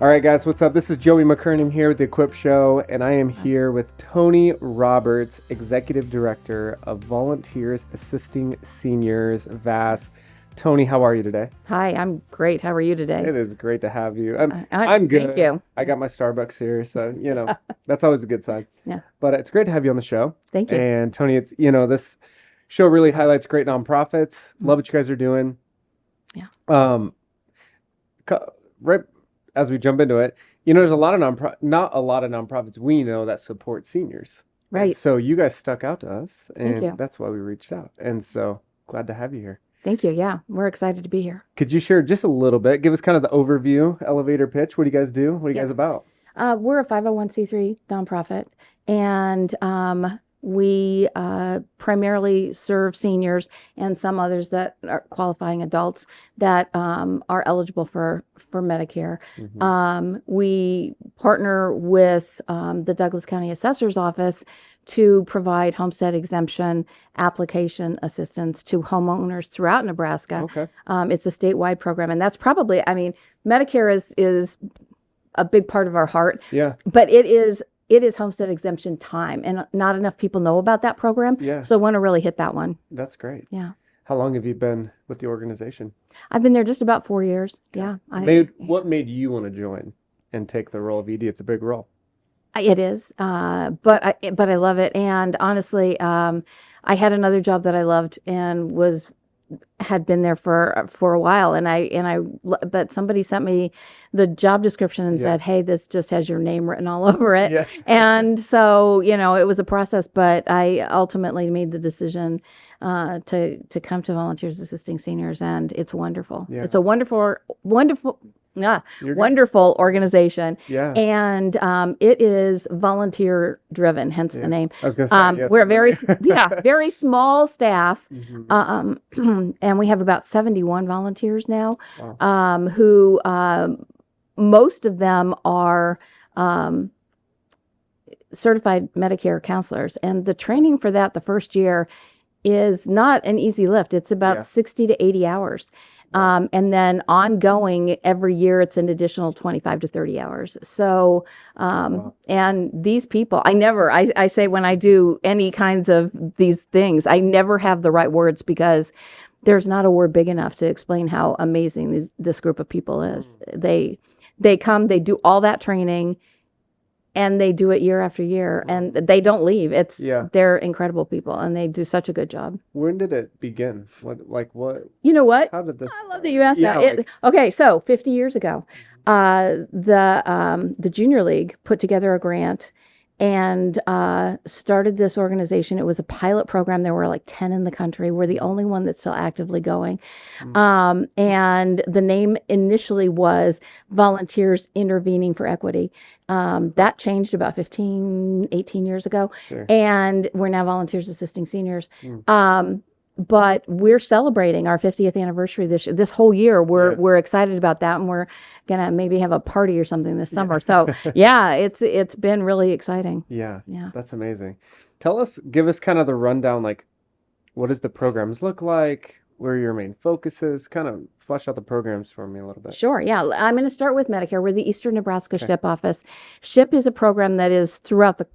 All right, guys, what's up? This is Joey McKernan here with the Equip Show, and I am here with Tony Roberts, Executive Director of Volunteers Assisting Seniors, VAS. Tony, how are you today? Hi, I'm great. How are you today? It is great to have you. I'm good. Thank you. I got my Starbucks here, so, that's always a good sign. Yeah, But it's great to have you on the show. thank you. And Tony, it's, this show really highlights great nonprofits. Love what you guys are doing. Yeah. Right as we jump into it, there's a lot of not a lot of nonprofits we know that support seniors. Right. And so you guys stuck out to us, Thank and you. that's why we reached out. And so glad to have you here. Thank you. Yeah, we're excited to be here. Could you share just a little bit? Give us kind of the overview, elevator pitch. What do you guys do? What are you guys about? We're a 501c3 nonprofit, and we primarily serve seniors and some others that are qualifying adults that are eligible for Medicare. We partner with the Douglas County Assessor's Office to provide homestead exemption application assistance to homeowners throughout Nebraska. Okay. It's a statewide program, and that's probably, Medicare is a big part of our heart. Yeah. But it is homestead exemption time, and not enough people know about that program. Yeah. So I want to really hit that one. That's great. Yeah. How long have you been with the organization? I've been there just about 4 years. Yeah. What made you want to join and take the role of ED? It's a big role. It is, but I love it. And honestly, I had another job that I loved and had been there for a while, but somebody sent me the job description and said, "Hey, this just has your name written all over it." Yeah. And so, it was a process, but I ultimately made the decision to come to Volunteers Assisting Seniors, and it's wonderful. Yeah. It's a wonderful You're good. wonderful organization. Yeah. And it is volunteer driven, hence the name. I was going to say, We're a very very small staff, Mhm. and we have about 71 volunteers now, Wow. who most of them are certified Medicare counselors, and the training for that the first year is not an easy lift. It's about 60 to 80 hours. And then ongoing every year, it's an additional 25 to 30 hours. So, and these people, I say when I do any kinds of these things, I never have the right words because there's not a word big enough to explain how amazing this group of people is. They come, they do all that training, and they do it year after year, and they don't leave. They're incredible people, and they do such a good job. When did it begin? What? You know what? How did this? I love that you asked Yeah, that. Okay, so 50 years ago, the Junior League put together a grant and started this organization. It was a pilot program. There were like 10 in the country. We're the only one that's still actively going. And the name initially was Volunteers Intervening for Equity. That changed about 18 years ago. Sure. And we're now Volunteers Assisting Seniors. But we're celebrating our 50th anniversary this whole year. We're excited about that, and we're gonna maybe have a party or something this summer. So it's been really exciting. Yeah. Yeah. That's amazing. Give us kind of the rundown, like what does the programs look like? Where are your main focuses? Kind of flesh out the programs for me a little bit. Sure. Yeah. I'm going to start with Medicare. We're the Eastern Nebraska SHIP office. SHIP is a program that is throughout the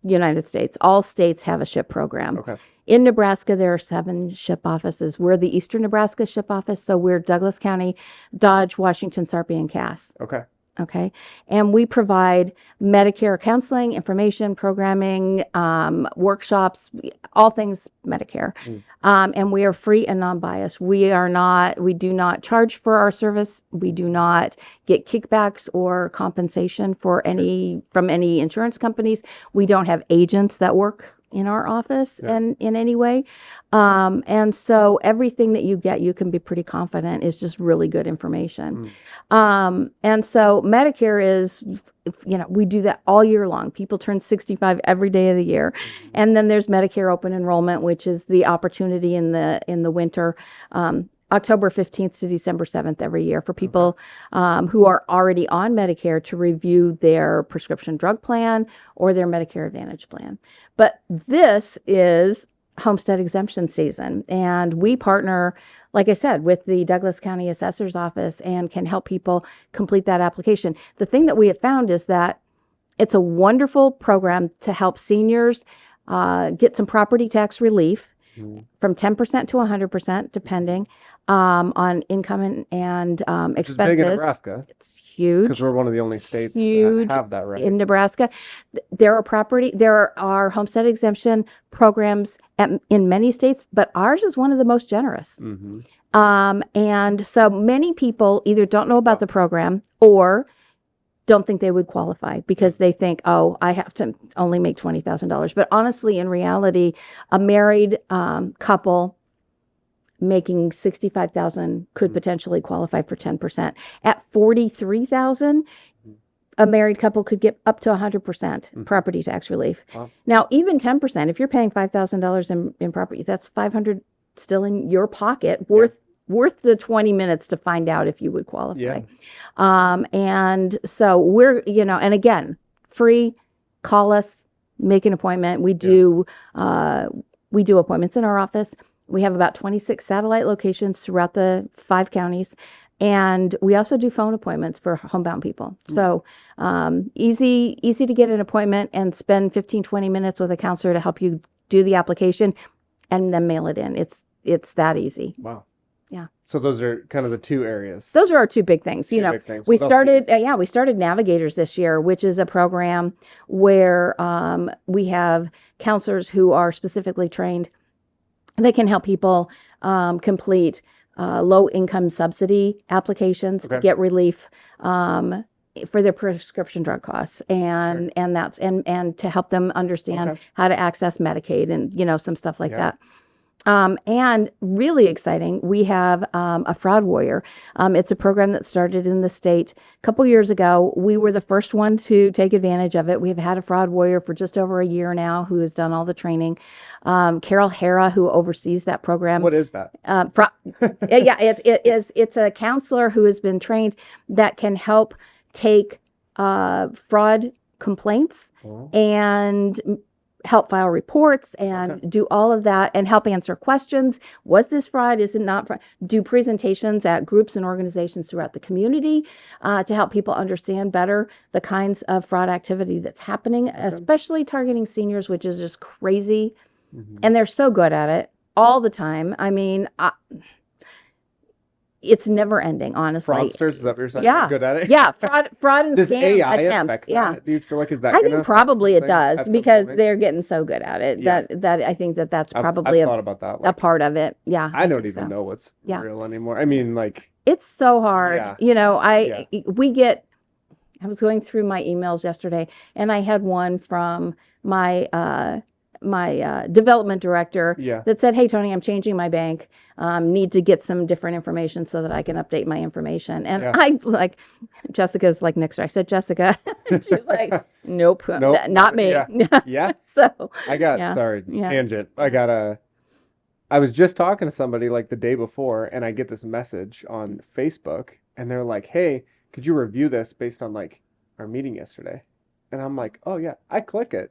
United States. All states have a SHIP program. Okay. In Nebraska, there are 7 SHIP offices. We're the Eastern Nebraska SHIP office, so we're Douglas County, Dodge, Washington, Sarpy, and Cass. Okay. Okay. And we provide Medicare counseling, information, programming, workshops, all things Medicare. And we are free and non-biased. We do not charge for our service. We do not get kickbacks or compensation from any insurance companies. We don't have agents that work in our office in any way. And so everything that you get, you can be pretty confident is just really good information. And so Medicare is, we do that all year long. People turn 65 every day of the year. And then there's Medicare open enrollment, which is the opportunity in the winter, October 15th to December 7th every year for people who are already on Medicare to review their prescription drug plan or their Medicare Advantage plan. But this is homestead exemption season. And we partner, like I said, with the Douglas County Assessor's Office and can help people complete that application. The thing that we have found is that it's a wonderful program to help seniors get some property tax relief from 10% to 100%, depending on income and Which is expenses. big in Nebraska It's huge. because we're one of the only states Huge that have that, right? in Nebraska. There are homestead exemption programs in many states, but ours is one of the most generous. Mm-hmm. And so many people either don't know about the program or don't think they would qualify because they think, oh, I have to only make $20,000. But honestly, in reality, a married couple making $65,000 could potentially qualify for 10%. At $43,000, a married couple could get up to 100% property tax relief. Wow. Now, even 10%, if you're paying $5,000 in property, that's $500 still in your pocket, worth the 20 minutes to find out if you would qualify. Yeah. And so we're, and again, free, call us, make an appointment. We do appointments in our office. We have about 26 satellite locations throughout the 5 counties. And we also do phone appointments for homebound people. So easy to get an appointment and spend 15, 20 minutes with a counselor to help you do the application and then mail it in. It's that easy. Wow. Yeah. So those are kind of the 2 areas. Those are our 2 big things. Big things. We What else do you started, we started Navigators this year, which is a program where we have counselors who are specifically trained. They can help people complete low income subsidy applications to get relief for their prescription drug costs and to help them understand how to access Medicaid and some stuff like that. And really exciting, we have a fraud warrior. It's a program that started in the state a couple years ago. We were the first one to take advantage of it. We've had a fraud warrior for just over a year now who has done all the training. Carol Hara, who oversees that program. What is that? It's a counselor who has been trained that can help take fraud complaints and help file reports and do all of that and help answer questions. Was this fraud? Is it not fraud? Do presentations at groups and organizations throughout the community to help people understand better the kinds of fraud activity that's happening, especially targeting seniors, which is just crazy. And they're so good at it all the time. I mean, it's never ending, honestly. Fraudsters, is that what you're saying? Yeah. Good at it? Yeah, fraud and Does scam AI attempts. affect that? Do you feel like is that I gonna think affect probably some it things does at some because point? they're getting so good at it that I think that's probably I've thought about that. a part of it. Yeah. I don't think even so. know what's Yeah. real anymore. I mean, like, It's so hard. Yeah. I was going through my emails yesterday and I had one from my development director that said, "Hey, Tony, I'm changing my bank. Need to get some different information so that I can update my information." And I Jessica's like next to her. I said, "Jessica," she's like, "Nope, not me." Yeah. So sorry, tangent. I was just talking to somebody like the day before, and I get this message on Facebook, and they're like, "Hey, could you review this based on like our meeting yesterday?" And I'm like, "Oh yeah," I click it.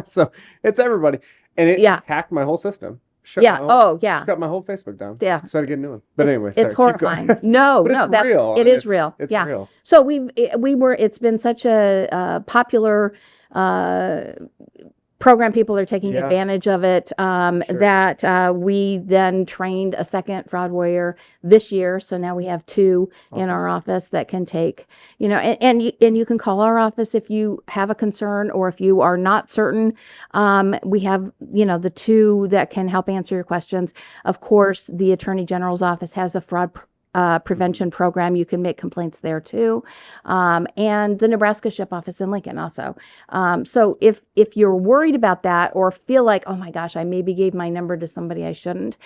So it's everybody, and it hacked my whole system. Shut my whole Facebook down. Yeah, started getting a new one. But anyway, it's horrifying. No, that's real. It is real. It's yeah, real. So it's been such a popular program. People are taking advantage of it. That we then trained a second fraud warrior this year. So now we have 2 in our office that can take, and you can call our office if you have a concern or if you are not certain. We have, the 2 that can help answer your questions. Of course, the Attorney General's office has a fraud prevention program. You can make complaints there too. And the Nebraska SHIP office in Lincoln also. So if you're worried about that or feel like, oh my gosh, I maybe gave my number to somebody I shouldn't,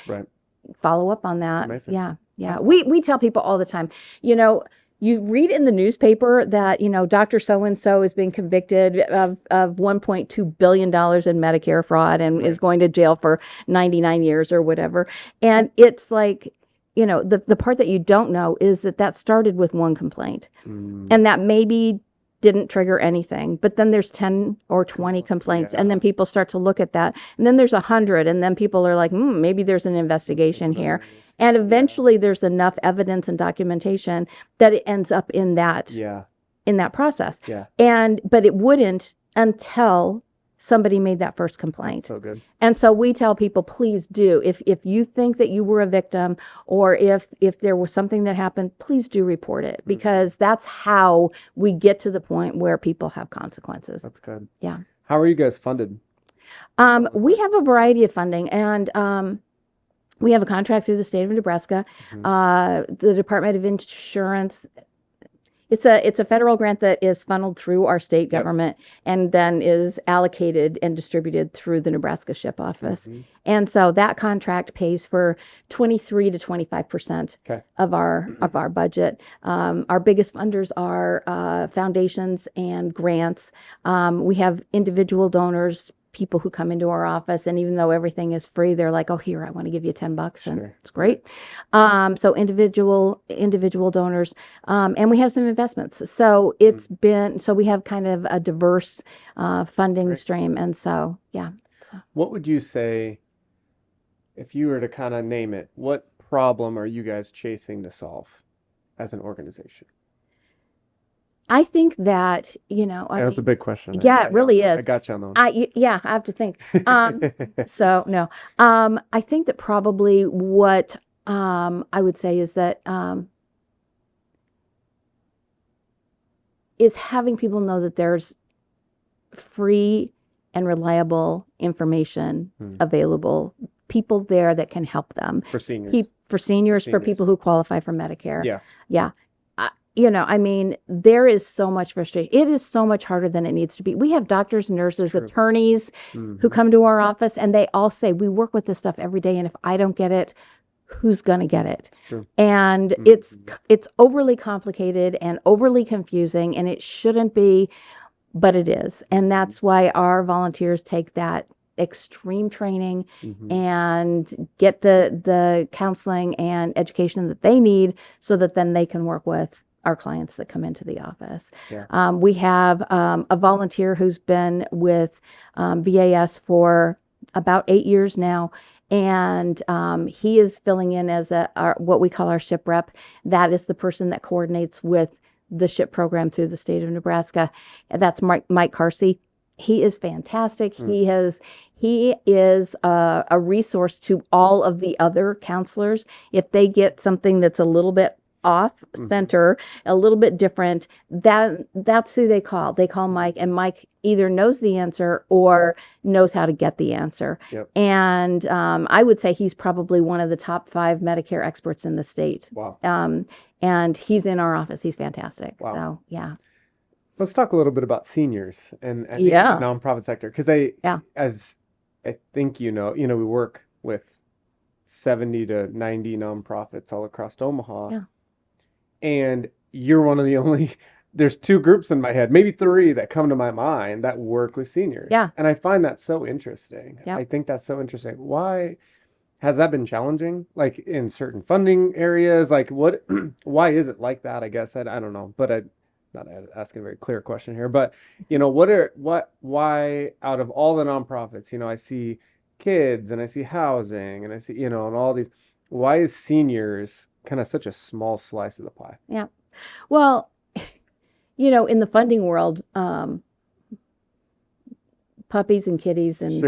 follow up on that. Amazing. Yeah. We tell people all the time, you read in the newspaper that, Dr. So-and-so has been convicted of $1.2 billion in Medicare fraud and is going to jail for 99 years or whatever. And it's like, the part that you don't know is that started with one complaint and that maybe didn't trigger anything. But then there's 10 or 20 complaints, and Yeah. then people start to look at that. And then there's 100, and then people are like, maybe there's an investigation here. And eventually there's enough evidence and documentation that it ends up in that Yeah. process. Yeah. But it wouldn't until somebody made that first complaint. So good. And so we tell people, please do. If you think that you were a victim, or if there was something that happened, please do report it, because that's how we get to the point where people have consequences. That's good. Yeah. How are you guys funded? We have a variety of funding, and we have a contract through the state of Nebraska. The Department of Insurance. It's a federal grant that is funneled through our state government, and then is allocated and distributed through the Nebraska SHIP office. And so that contract pays for 23 to 25% of our budget. Our biggest funders are foundations and grants. We have individual donors, people who come into our office, and even though everything is free, they're like, oh, here, I want to give you $10, and it's great. So individual donors, and we have some investments. So it's been, so we have kind of a diverse funding stream. And so, yeah. What would you say, if you were to kind of name it, what problem are you guys chasing to solve as an organization? I think that, That's a big question. Yeah, it really is. I got you on that one. Yeah, I have to think. So no, I think that probably what I would say is that is having people know that there's free and reliable information available, people there that can help them. For seniors. For people who qualify for Medicare. Yeah. Yeah. I mean, there is so much frustration. It is so much harder than it needs to be. We have doctors, nurses, attorneys who come to our office, and they all say, we work with this stuff every day, and if I don't get it, who's going to get it? And it's overly complicated and overly confusing, and it shouldn't be, but it is. And that's why our volunteers take that extreme training and get the counseling and education that they need, so that then they can work with our clients that come into the office. We have a volunteer who's been with VAS for about 8 years now, and he is filling in as what we call our SHIP rep. That is the person that coordinates with the SHIP program through the state of Nebraska. That's Mike Carsey. He is fantastic. He is a resource to all of the other counselors. If they get something that's a little bit off center, a little bit different, that's who they call. They call Mike, and Mike either knows the answer or knows how to get the answer. And I would say he's probably one of the top 5 Medicare experts in the state. Wow. And he's in our office. He's fantastic. Wow. So, yeah. Let's talk a little bit about seniors and the nonprofit sector, because as I think we work with 70 to 90 nonprofits all across Omaha, and you're one of the only. There's 2 groups in my head, maybe 3 that come to my mind that work with seniors. And I find that so interesting. I think that's so interesting. Why has that been challenging? Like in certain funding areas, like what? Why is it like that? I guess I don't know, but not asking a very clear question here, but why out of all the nonprofits, I see kids and I see housing and I see, and all these, why is seniors kind of such a small slice of the pie? Yeah. Well, in the funding world, puppies and kitties and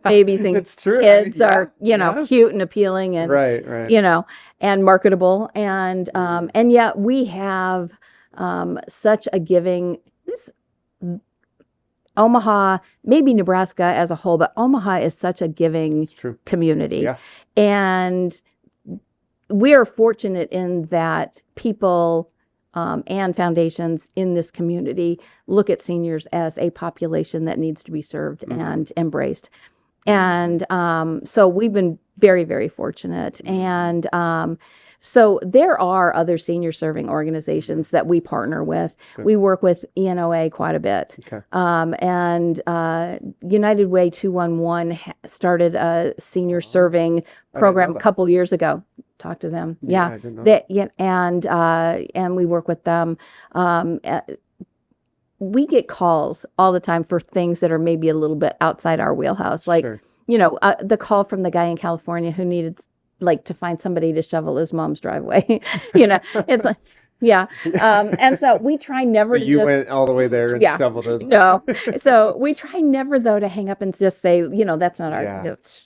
babies and kids are, cute and appealing and, right. And marketable. And yet we have such a giving, Omaha, maybe Nebraska as a whole, but Omaha is such a giving community. And we are fortunate in that people and foundations in this community look at seniors as a population that needs to be served and embraced. And so we've been very, very fortunate. And so there are other senior serving organizations that we partner with. We work with ENOA quite a bit. And United Way 211 started a senior serving program a couple years ago. Talk to them. I didn't know that. And we work with them. we get calls all the time for things that are maybe a little bit outside our wheelhouse. Like, Sure. the call from the guy in California who needed like to find somebody to shovel his mom's driveway. It's like, yeah. And so we try So never to you just, went all the way there and yeah, shoveled those. no. So we try never though to hang up and just say, that's not our,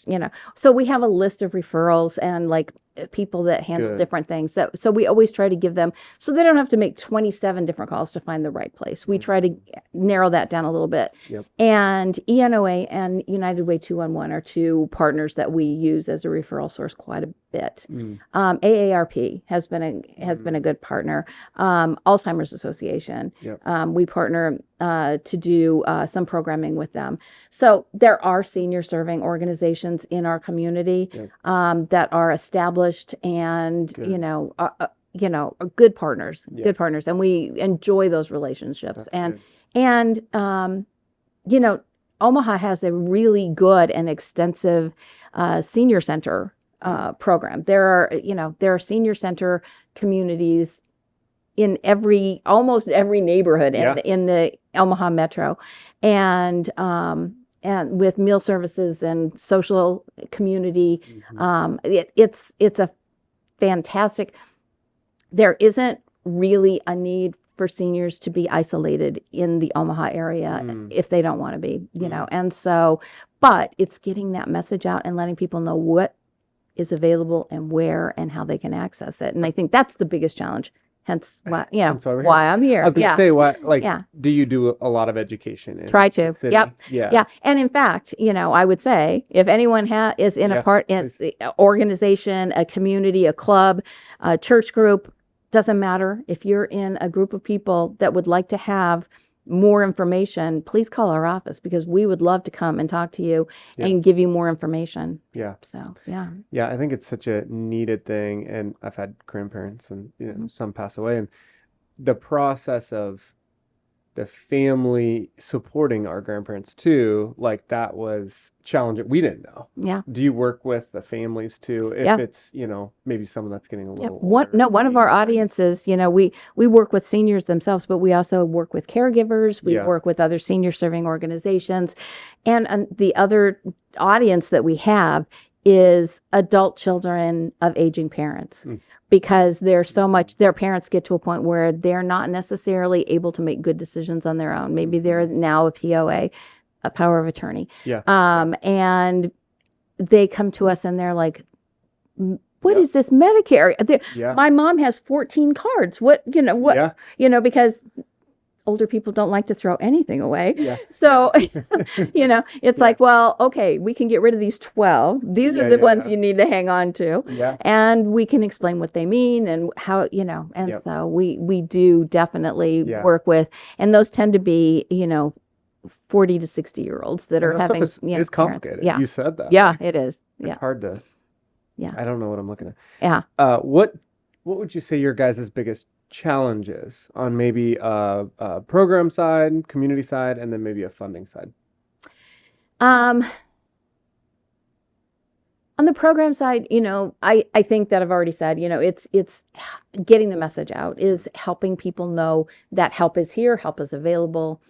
Yeah. So we have a list of referrals and like people that handle Good. different things so we always try to give them so they don't have to make 27 different calls to find the right place. We try to narrow that down a little bit. Yep. And ENOA and United Way 211 are two partners that we use as a referral source quite a bit. AARP has been a good partner. Alzheimer's Association. Yep. We partner to do some programming with them. So there are senior serving organizations in our community Yep. that are established and Good. are good partners, Yeah. and we enjoy those relationships. That's And Omaha has a really good and extensive senior center program. There are senior center communities in almost every neighborhood Yeah. in the Omaha metro, and with meal services and social community. It's a fantastic. There isn't really a need for seniors to be isolated in the Omaha area if they don't want to be, and so, but it's getting that message out and letting people know what is available and where and how they can access it. And I think that's the biggest challenge. Hence why, Hence why we're here. why I'm here. I was going to say, what, like, Yeah. do you do a lot of education in Try to. the city? Yep. Yeah. Yeah. And in fact, I would say if anyone is in Yeah, a part, in an organization, a community, a club, a church group, doesn't matter. If you're in a group of people that would like to have more information, please call our office because we would love to come and talk to you and give you more information. Yeah. So, yeah. Yeah, I think it's such a needed thing, and I've had grandparents, and some pass away, and the process of the family supporting our grandparents too, like that was challenging. We didn't know. Yeah. Do you work with the families too? If it's, maybe someone that's getting a little older, One of our audiences, we work with seniors themselves, but we also work with caregivers. We work with other senior serving organizations. And the other audience that we have is adult children of aging parents because their parents get to a point where they're not necessarily able to make good decisions on their own. Maybe they're now a POA, a power of attorney. Yeah. And they come to us and they're like, what is this Medicare? My mom has 14 cards. What, because older people don't like to throw anything away. Yeah. So, it's like, well, okay, we can get rid of these 12. These are the ones you need to hang on to. Yeah. And we can explain what they mean and how, and so we do definitely work with, and those tend to be, 40 to 60-year-olds that are having, it's complicated. Yeah. You said that. Yeah, it is. It's hard to, I don't know what I'm looking at. Yeah. What would you say your guys' biggest challenges on maybe a program side, community side, and then maybe a funding side? On the program side, I think that I've already said, it's getting the message out, is helping people know that help is here, help is available,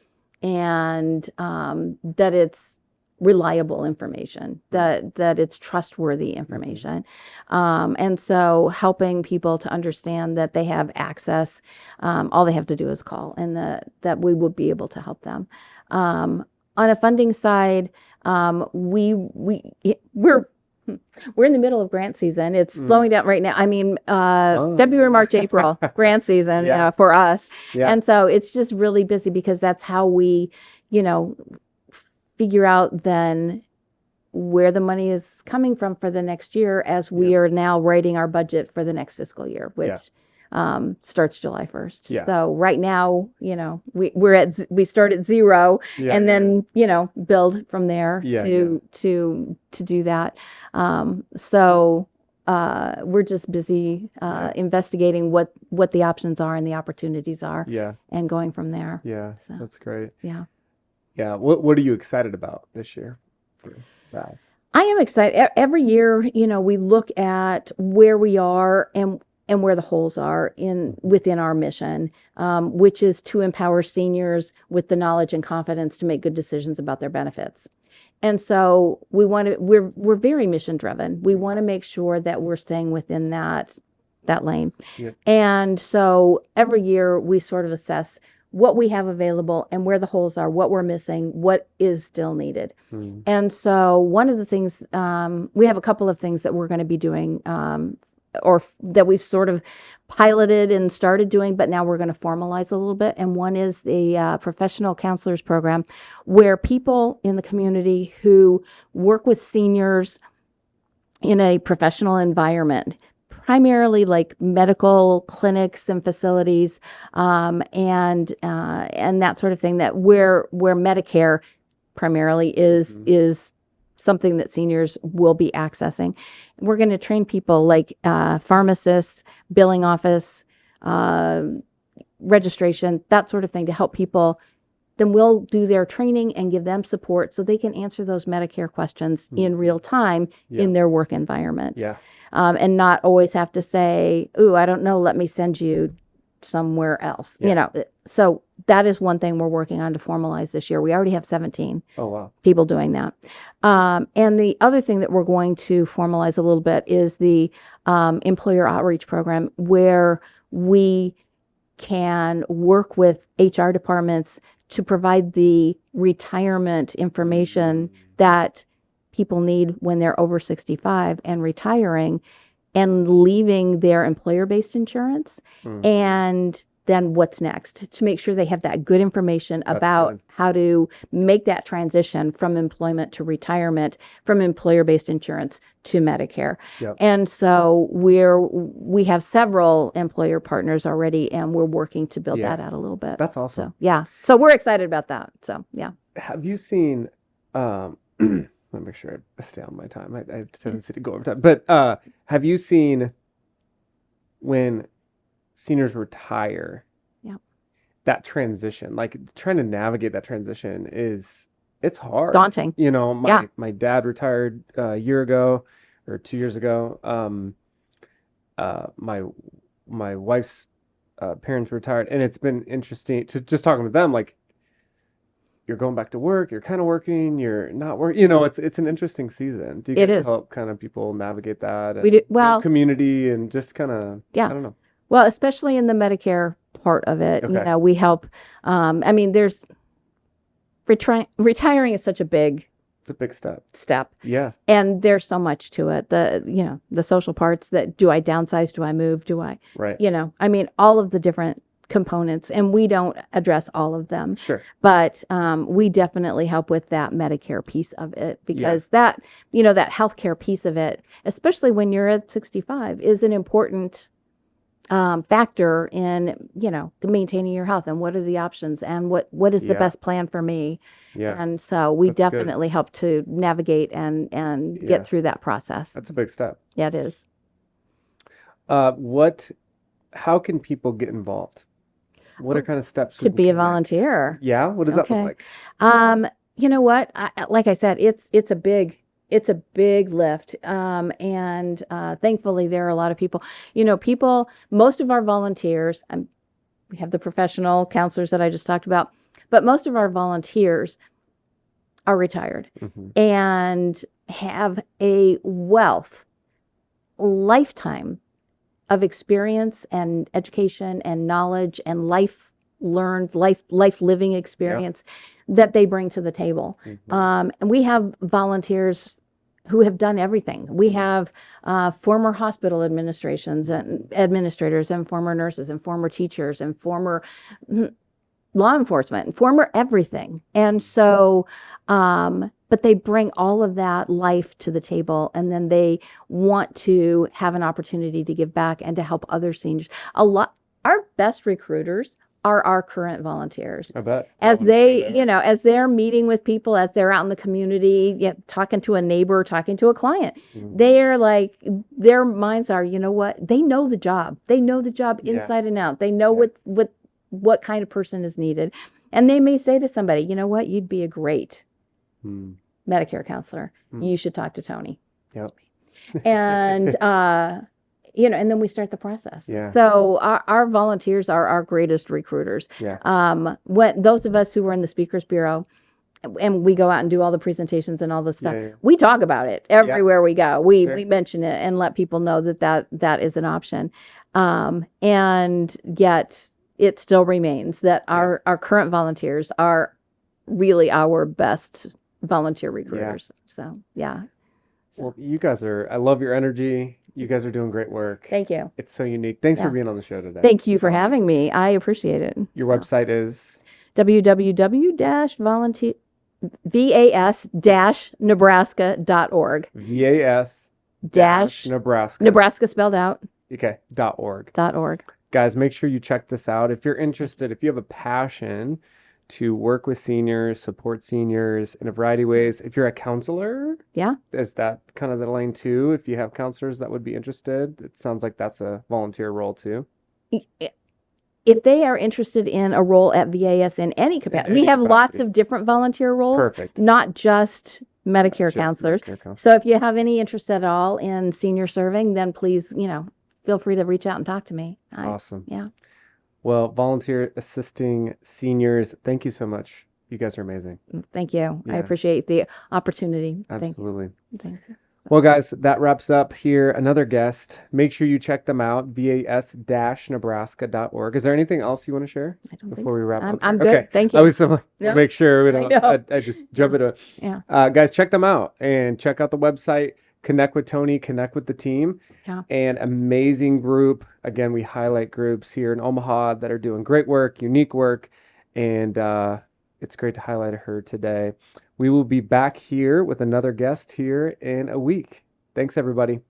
and that it's reliable information, that it's trustworthy information. And so helping people to understand that they have access, all they have to do is call, and that we will be able to help them. On a funding side, we're in the middle of grant season. It's slowing down right now. I mean, February, March, April, grant season for us. Yeah. And so it's just really busy because that's how we, figure out then where the money is coming from for the next year as we are now writing our budget for the next fiscal year, which starts July 1st. Yeah. So right now, we start at zero and then, build from there to do that. So we're just busy investigating what the options are and the opportunities are and going from there. Yeah, So, that's great. yeah. Yeah, what are you excited about this year for VAS? I am excited. Every year, we look at where we are and and where the holes are within our mission, which is to empower seniors with the knowledge and confidence to make good decisions about their benefits. And so we're very mission driven. We want to make sure that we're staying within that lane. Yep. And so every year we sort of assess what we have available and where the holes are, what we're missing, what is still needed. And so one of the things, we have a couple of things that we're going to be doing, or that we've sort of piloted and started doing, but now we're going to formalize a little bit. And one is the professional counselors program, where people in the community who work with seniors in a professional environment, primarily like medical clinics and facilities, and that sort of thing, that where Medicare primarily is something that seniors will be accessing. We're going to train people like pharmacists, billing office, registration, that sort of thing, to help people. Then we'll do their training and give them support so they can answer those Medicare questions in real time in their work environment. Yeah. And not always have to say, "Ooh, I don't know, let me send you somewhere else." So that is one thing we're working on to formalize this year. We already have 17 people doing that. And the other thing that we're going to formalize a little bit is the employer outreach program, where we can work with HR departments to provide the retirement information that people need when they're over 65 and retiring and leaving their employer-based insurance. And then what's next, to make sure they have that good information about how to make that transition from employment to retirement, from employer-based insurance to Medicare. And so we have several employer partners already, and we're working to build that out a little bit. That's awesome. So we're excited about that. So have you seen let me make sure I stay on my time. I have a tendency to go over time. But have you seen when seniors retire, that transition, like trying to navigate that transition it's hard. Daunting. My dad retired a year ago or 2 years ago. My wife's parents retired, and it's been interesting to just talking with them, like, you're going back to work, you're kind of working, you're not working, it's an interesting season. Do you guys help kind of people navigate that? We do. Well, community and just kind of, I don't know. Well, especially in the Medicare part of it, we help. There's retiring is such a big, it's a big step. Yeah. And there's so much to it. The social parts, that do I downsize? Do I move? Do I, all of the different components, and we don't address all of them. Sure. But we definitely help with that Medicare piece of it, because that healthcare piece of it, especially when you're at 65, is an important factor in, maintaining your health, and what are the options, and what is the best plan for me. Yeah. And so we definitely help to navigate and get through that process. That's a big step. Yeah, it is. How can people get involved? What are kind of steps to be a volunteer? Yeah. What does that look like? You know what? Like I said, it's a big lift. And thankfully there are a lot of people, most of our volunteers, we have the professional counselors that I just talked about, but most of our volunteers are retired and have a lifetime of experience and education and knowledge and life living experience that they bring to the table. And we have volunteers who have done everything. We have former hospital administrators and former nurses and former teachers and former law enforcement and former everything. And so, but they bring all of that life to the table, and then they want to have an opportunity to give back and to help other seniors. Our best recruiters are our current volunteers. I bet. As as they're meeting with people, as they're out in the community, talking to a neighbor, talking to a client, they're like, their minds are, they know the job. They know the job inside and out. They know what kind of person is needed. And they may say to somebody, you'd be a great Medicare counselor. You should talk to Tony. Yep. And and then we start the process. Yeah. So our volunteers are our greatest recruiters. Yeah. When those of us who were in the Speakers Bureau, and we go out and do all the presentations and all this stuff, Yeah. we talk about it everywhere we go. We Sure. mention it and let people know that is an option. And yet it still remains that our current volunteers are really our best volunteer recruiters. So, yeah. Well, you guys I love your energy. You guys are doing great work. Thank you. It's so unique. Thanks for being on the show today. Thank you for having me. I appreciate it. Your website is www.vas-nebraska.org. VAS-Nebraska. Nebraska spelled out. Okay, .org. .org. Guys, make sure you check this out. If you're interested, if you have a passion to work with seniors, support seniors in a variety of ways. If you're a counselor, is that kind of the lane too? If you have counselors that would be interested, it sounds like that's a volunteer role too. If they are interested in a role at VAS in any capacity, we have lots of different volunteer roles. Perfect. Not just Medicare counselors. So if you have any interest at all in senior serving, then please, feel free to reach out and talk to me. Awesome. Yeah. Well, volunteer assisting seniors, thank you so much. You guys are amazing. Thank you. Yeah. I appreciate the opportunity. Absolutely. Thank you. Well, guys, that wraps up here. Another guest. Make sure you check them out, vas-nebraska.org. Is there anything else you want to share before we wrap up? I'm good. Okay. Thank you. I always make sure we don't. I just jump into it. Yeah. Guys, check them out and check out the website. Connect with Tony, connect with the team. Yeah. And amazing group. Again, we highlight groups here in Omaha that are doing great work, unique work, and it's great to highlight her today. We will be back here with another guest here in a week. Thanks, everybody.